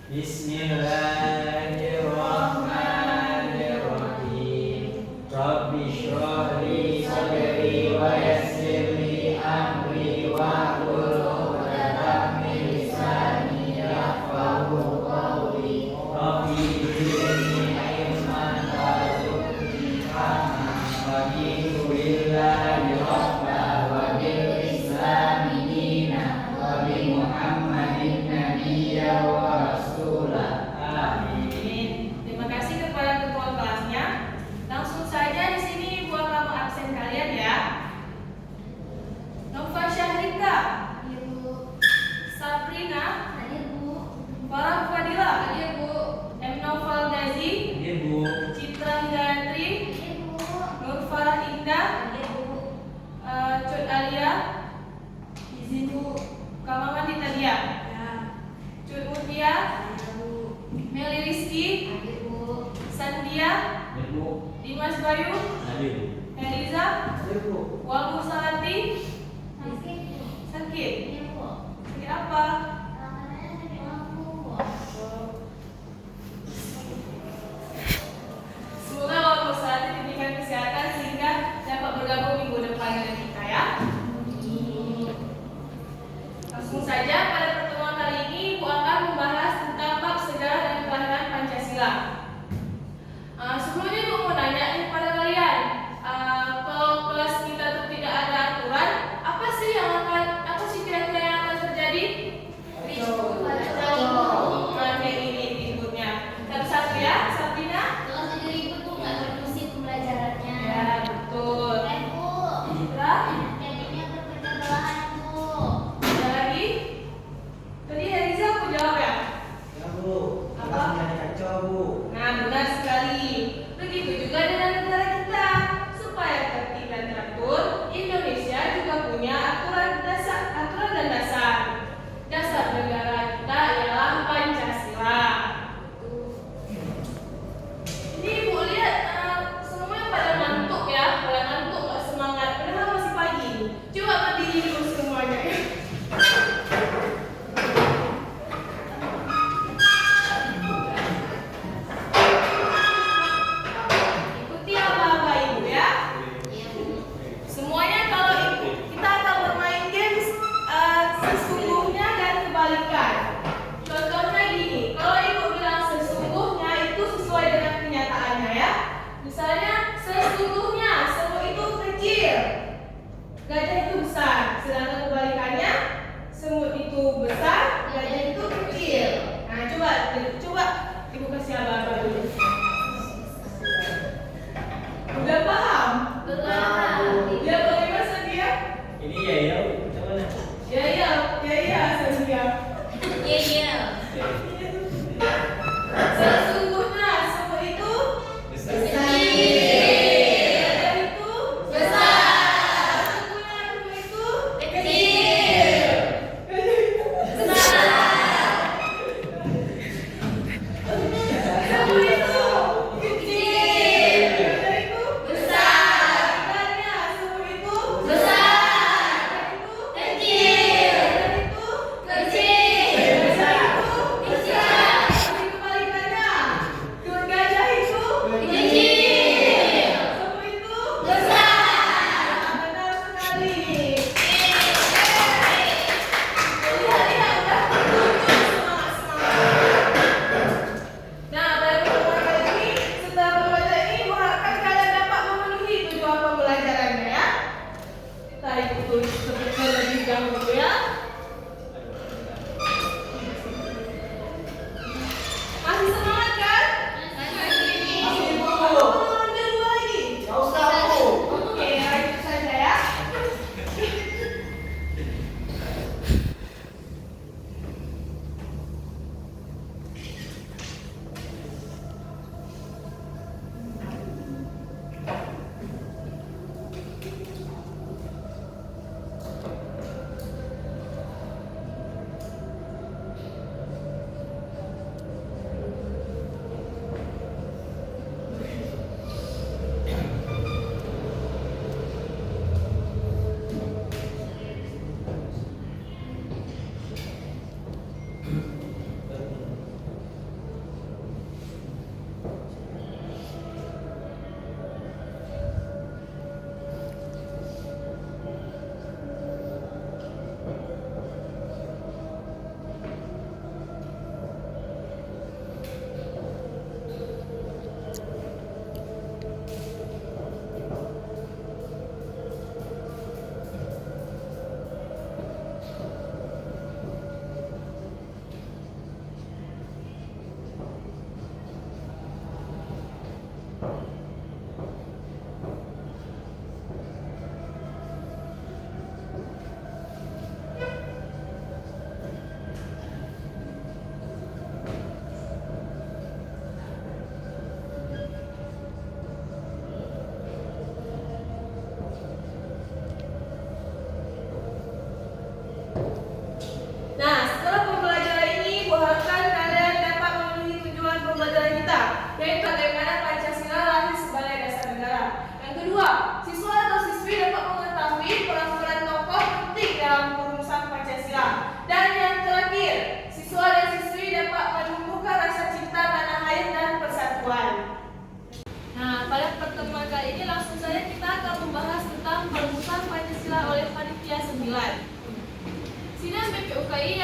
Bismillahirrahmanirrahim. Rabbi shrah li sadri wa yassir li amri wa hlul 'uqdatam min lisani yafqahu qawli. Rabbi zidni ilman warzuqni fahman raditu billahi rabba wa bil islami dina wa bi Muhammadin nabiyya wa rasulah. Terima kasih kepada ketua kelasnya. Langsung saja di sini buat kamu absen kalian ya. Nova Syahrika, Hadir Bu. Sabrina, Hadir Bu. Farah Fadila, Hadir Bu. M. Noval Gazi, Ibu, Citra Gayatri, Hadir Bu. Nur Farah Indah, Hadir Bu. Cut Alia, izin Bu, Kamaman Ditalia, Ya. Cut Mutia, Hadir Bu. Meli Rizky, Hadir Bu. Sandia, Ibu, Dimas Bayu, hadir. Eliza, Ibu, Walbu Salati. Sakit Bu. Sakit? Iya Bu. Sakit apa? Tangannya sakit lampu Bu. Semoga Walbu Salati diberikan kesehatan sehingga dapat bergabung minggu depan dengan kita ya. Langsung saja pada pertemuan kali ini Ibu akan membahas tentang bab sejarah dan kelahiran Pancasila. Sebelumnya Ibu mau nanya nih pada kalian, kalau kelas kita tuh tidak ada aturan, apa sih kira-kira yang akan terjadi? Bukan kayak ini ributnya. Satu-satu ya, Sabrina. Kalau jadi ribut Bu nggak kondusif pembelajarannya. Ya betul. Bu. Citra, Jadinya berpecah Bu. ada lagi? Tadi Heriza aku jawab ya. ya Bu, Apa? kelasnya kacau Bu. Nah, benar sekali. Begitu juga dengan negara kita. Supaya tertib dan teratur, Indonesia juga punya aturan dan dasar. Dasar negara kita ialah Pancasila. Ini Ibu lihat semuanya pada ngantuk ya, nggak semangat. Padahal masih pagi. Coba berdiri dulu semuanya ya. Ikuti apa Ibu ya. Iya Bu. Semuanya kalau kita akan bermain games sesungguhnya dan kebalikan. Contohnya gini, kalau Ibu bilang sesungguhnya itu sesuai dengan kenyataannya ya. Misalnya sesungguhnya semut itu kecil, gajah itu besar. Sedangkan kebalikannya semut itu besar, gajah itu kecil. Nah coba Ibu kasih apa dulu. Udah paham? Belum. Dia bagaimana Sandia? Ini ya, coba nah. Ya, Sandia. Iya iya. Sesungguhnya semut itu Besar. gajah itu Besar. sesungguhnya semut itu Kecil. gajah itu Besar. semut itu kecil, gajah itu Besar. sebenarnya semut itu Besar. gajah itu Kecil. gajah itu Kecil. gajah itu PPUKI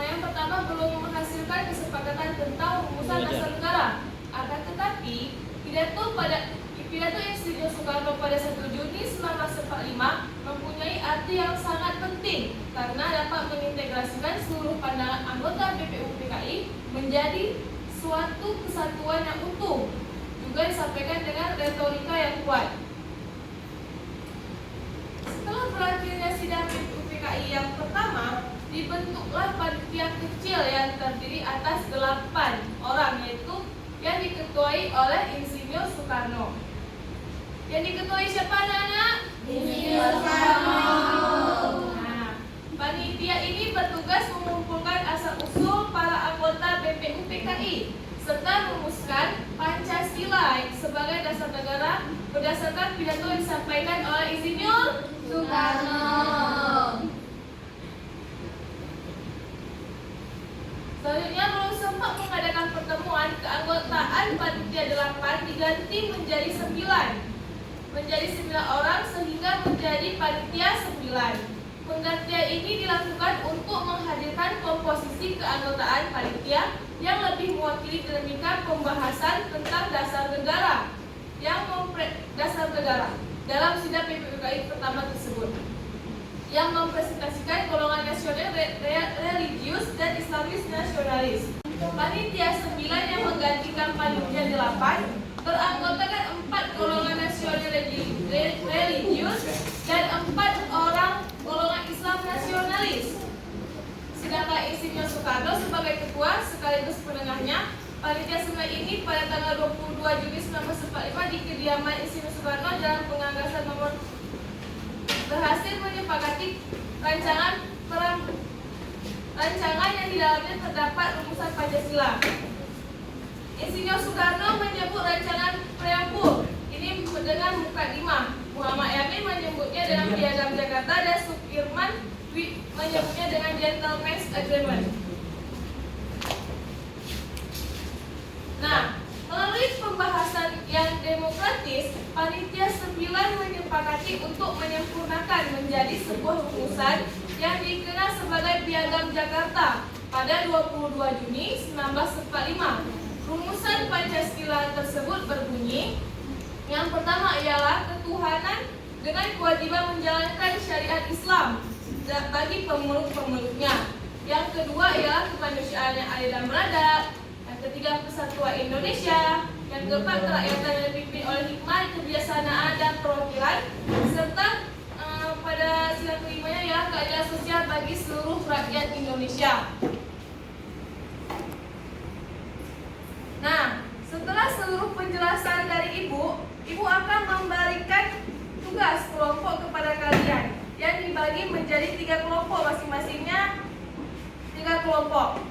yang pertama belum menghasilkan kesepakatan tentang rumusan dasar negara. Akan tetapi, pidato Insinyur Soekarno pada 1 Juni 1945 mempunyai arti yang sangat penting karena dapat mengintegrasikan seluruh pandangan anggota BPUPKI menjadi suatu kesatuan yang utuh. Juga disampaikan dengan retorika yang kuat. Setelah berakhirnya sidang BPUPKI yang pertama, dibentuklah panitia kecil yang terdiri atas 8 orang, yaitu yang diketuai oleh Insinyur Soekarno. Yang diketuai siapa anak-anak? Insinyur Soekarno. Nah, panitia ini bertugas mengumpulkan asal-usul para anggota BPUPKI serta merumuskan Pancasila sebagai dasar negara berdasarkan pidato yang disampaikan oleh Insinyur Soekarno. Selanjutnya, belum sempat mengadakan pertemuan, keanggotaan panitia 8 diganti menjadi 9 orang sehingga menjadi panitia 9. Penggantian ini dilakukan untuk menghadirkan komposisi keanggotaan panitia yang lebih mewakili dinamika pembahasan tentang dasar negara dalam sidang PPUKI pertama tersebut, yang mempresentasikan golongan nasional, religius, dan Islamis nasionalis. Panitia 9 yang menggantikan panitia 8 beranggotakan 4 golongan nasional religius dan 4 orang golongan Islam nasionalis. Sedangkan Insinyur Soekarno sebagai ketua sekaligus penengahnya. Panitia 9 ini pada tanggal 22 Juni 1945 di kediaman Insinyur Soekarno dalam penganggasan nomor berhasil menyepakati rancangan yang di dalamnya terdapat rumusan Pancasila. Insinyur Soekarno menyebut rancangan preambul ini dengan mukadimah. Muhammad Yamin menyebutnya dengan Piagam Jakarta dan Sudirman menyebutnya dengan Gentleman's Agreement. Nah, melalui pembahasan yang demokratis, panitia 9 menyepakati untuk menyempurnakan menjadi sebuah rumusan yang dikenal sebagai Piagam Jakarta pada 22 Juni 1945. Rumusan Pancasila tersebut berbunyi, yang pertama ialah ketuhanan dengan kewajiban menjalankan syariat Islam bagi pemeluk-pemeluknya. Yang kedua ialah kemanusiaan yang adil dan beradab. Yang ketiga, persatuan Indonesia. Yang keempat, kerakyatan yang dipimpin oleh hikmah, kebijaksanaan dan perwakilan. Serta pada sila kelimanya ialah keadilan sosial bagi seluruh rakyat Indonesia. Nah, setelah seluruh penjelasan dari Ibu akan memberikan tugas kelompok kepada kalian yang dibagi menjadi 3 kelompok, masing-masingnya 3 kelompok,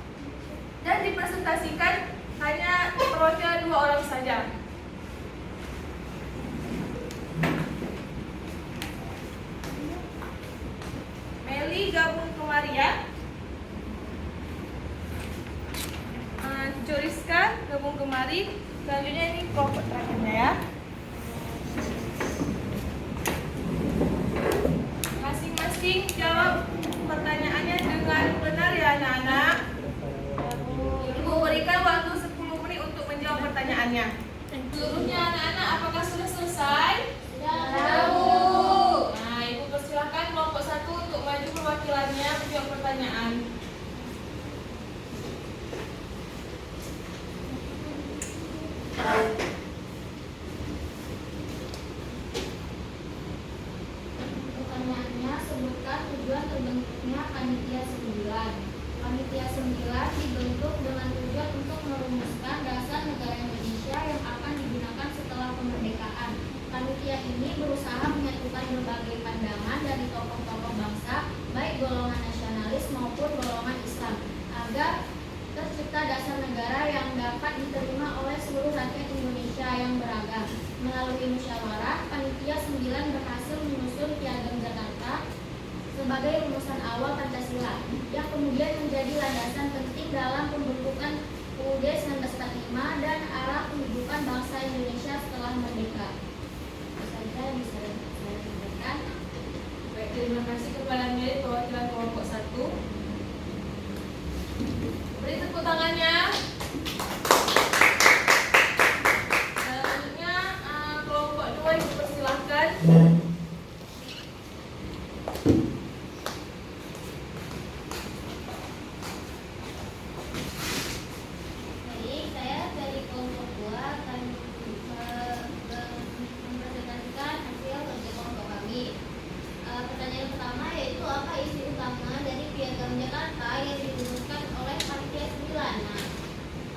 dan dipresentasikan hanya perwakilan 2 orang saja. Meli gabung kemari ya. Curiska gabung kemari. Selanjutnya ini kelompok terakhirnya ya. Masing-masing jawab pertanyaannya dengan benar ya anak-anak. Ibu berikan waktu 10 menit untuk menjawab pertanyaannya. Seluruhnya anak-anak apakah sudah selesai? Sudah. Nah, Ibu persilahkan kelompok 1 untuk maju perwakilannya menjawab pertanyaan. Pertanyaannya, sebutkan tujuan terbentuknya Panitia 9. Panitia 9 dibentuk dengan tujuan untuk merumuskan dasar negara Indonesia yang akan digunakan setelah kemerdekaan. Panitia ini berusaha menyatukan berbagai pandangan dari tokoh-tokoh bangsa, baik golongan nasionalis maupun golongan Islam, agar tercipta dasar negara yang dapat diterima oleh seluruh rakyat Indonesia yang beragam. Melalui musyawarah, Panitia 9 berhasil menyusun Piagam Jakarta sebagai rumusan awal Pancasila, yang kemudian menjadi landasan penting dalam pembentukan UUD 1945 dan arah kehidupan bangsa Indonesia setelah merdeka. Itu saja bisa saya sampaikan. Baik, terima kasih kepada Meli perwakilan kelompok 1. tangannya. Selanjutnya kelompok 2 dipersilahkan. Baik, saya dari kelompok 2 akan mempresentasikan hasil kerja kelompok kami. Pertanyaan pertama yaitu apa isi utama dari Piagam Jakarta yang dirumuskan oleh Panitia 9? Nah,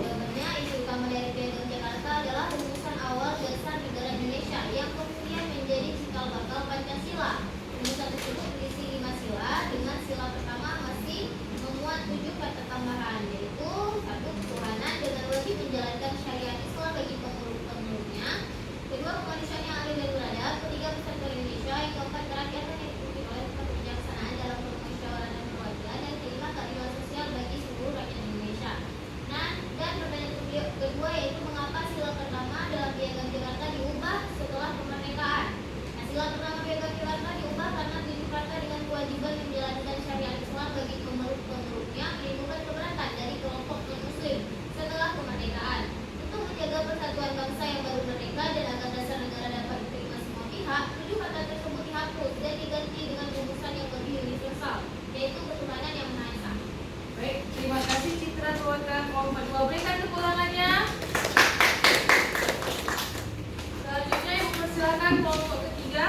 jawabannya isi utama dari Piagam Jakarta adalah rumusan awal dasar negara Indonesia yang kemudian menjadi cikal bakal Pancasila. Rumusan tersebut berisi 5 sila, dengan sila pertama masih memuat 7 kata tambahan, yaitu 1. Ketuhanan dengan wajib menjalankan syariat Islam bagi pemeluk-pemeluknya. 2. Kemanusiaan yang adil dan beradab. 3. Persatuan Indonesia. Yang keempat, kerakyatan yang dipimpin oleh kebijaksanaan dalam permusyawaratan dan perwakilan. Dan 5. Keadilan sosial bagi seluruh rakyat Indonesia. Nah, dan pertanyaan kedua yaitu mengapa sila pertama dalam Piagam Jakarta diubah setelah kemerdekaan? Nah, sila pertama Piagam Jakarta diubah karena 7 kata dengan kewajiban menjalankan syariat Islam bagi pemeluk-pemeluknya menimbulkan keberatan dari kelompok non-muslim setelah kemerdekaan. Untuk menjaga persatuan bangsa yang baru merdeka dan agar dasar negara dapat diterima semua pihak, 7 kata tersebut dihapus dan diganti dengan rumusan yang lebih universal, yaitu ketuhanan yang Maha Esa. Baik, terima kasih Citra perwakilan kelompok 2. Berikan tepuk tangannya. Selanjutnya ibu persilakan kelompok ketiga.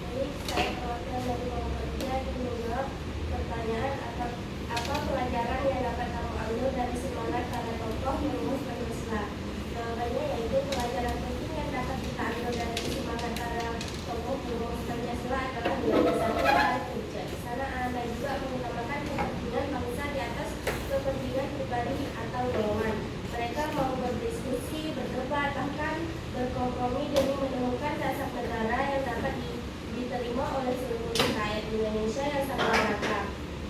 Baik, saya perwakilan dari kelompok 3 ingin menjawab pertanyaan apa pelajaran yang dapat kamu ambil dari semangat para tokoh merumus Pancasila? Jawabannya yaitu pelajaran penting yang dapat kita ambil dari semangat para tokoh merumus Pancasila adalah berdasarkan kebijaksanaan dan juga mengutamakan kepentingan bangsa di atas kepentingan pribadi atau golongan. Mereka mau berdiskusi, berdebat, bahkan berkompromi demi menemukan dasar negara yang dapat diterima oleh seluruh rakyat Indonesia yang sama rata.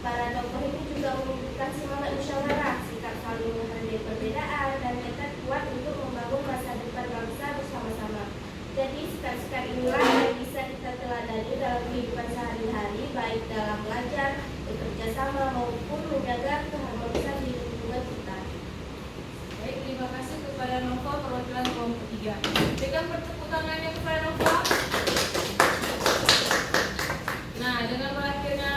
Para tokoh ini juga menunjukkan semangat musyawarah, sikap saling menghargai perbedaan, dan tekad kuat untuk membangun masa depan bangsa bersama-sama. Jadi sikap-sikap inilah yang bisa kita teladani dalam kehidupan sehari-hari, baik dalam belajar, bekerja sama maupun menjaga keharmonisan di lingkungan kita. Baik, terima kasih kepada Nova perwakilan kelompok 3. Berikan tepuk tangannya kepada Nova. Nah, dengan berakhirnya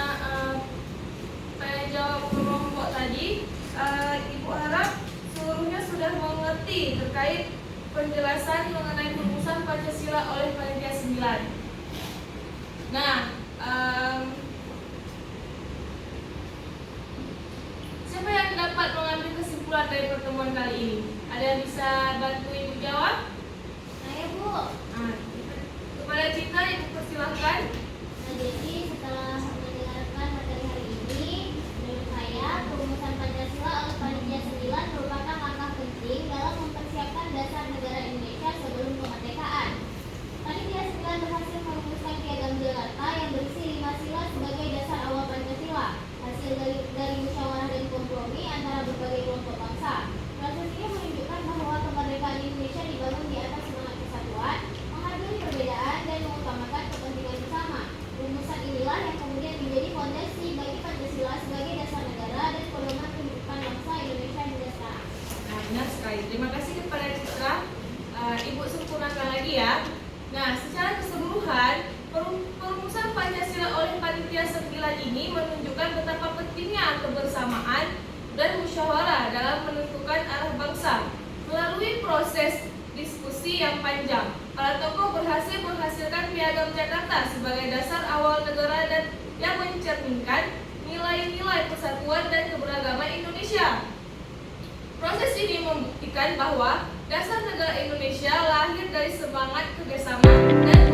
tanya jawab kelompok tadi, Ibu harap seluruhnya sudah mengerti terkait penjelasan mengenai rumusan Pancasila oleh Panitia 9. Nah, siapa yang dapat mengambil kesimpulan dari pertemuan kali ini? Ada yang bisa bantu Ibu jawab? Saya, Bu. Kepada Citra, Ibu persilahkan. Nah, jadi setelah mendengarkan materi hari ini, menurut saya perumusan Pancasila oleh Panitia 9 merupakan langkah penting dalam mempersiapkan dasar negara Indonesia sebelum kemerdekaan. Panitia 9 berhasil merumuskan Piagam Jakarta yang berisi 5 sila sebagai dasar awal Pancasila, hasil dari musyawarah dan kompromi antara berbagai kelompok bangsa. Proses ini menunjukkan bahwa kemerdekaan Indonesia dibangun di atas semangat persatuan, menghargai perbedaan, dan mengutamakan kepentingan bersama. Rumusan inilah yang kemudian menjadi fondasi bagi Pancasila sebagai dasar negara dan pedoman kehidupan bangsa Indonesia hingga sekarang. Nah, benar sekali. Terima kasih kepada Citra. Ibu sempurnakan lagi ya. Nah, secara keseluruhan, perumusan Pancasila oleh Panitia 9 ini menunjukkan betapa pentingnya kebersamaan dan musyawarah dalam menentukan arah bangsa. Melalui proses diskusi yang panjang, para tokoh berhasil menghasilkan Piagam Jakarta sebagai dasar awal negara dan yang mencerminkan nilai-nilai persatuan dan keberagaman Indonesia. Proses ini membuktikan bahwa dasar negara Indonesia lahir dari semangat kerjasama dan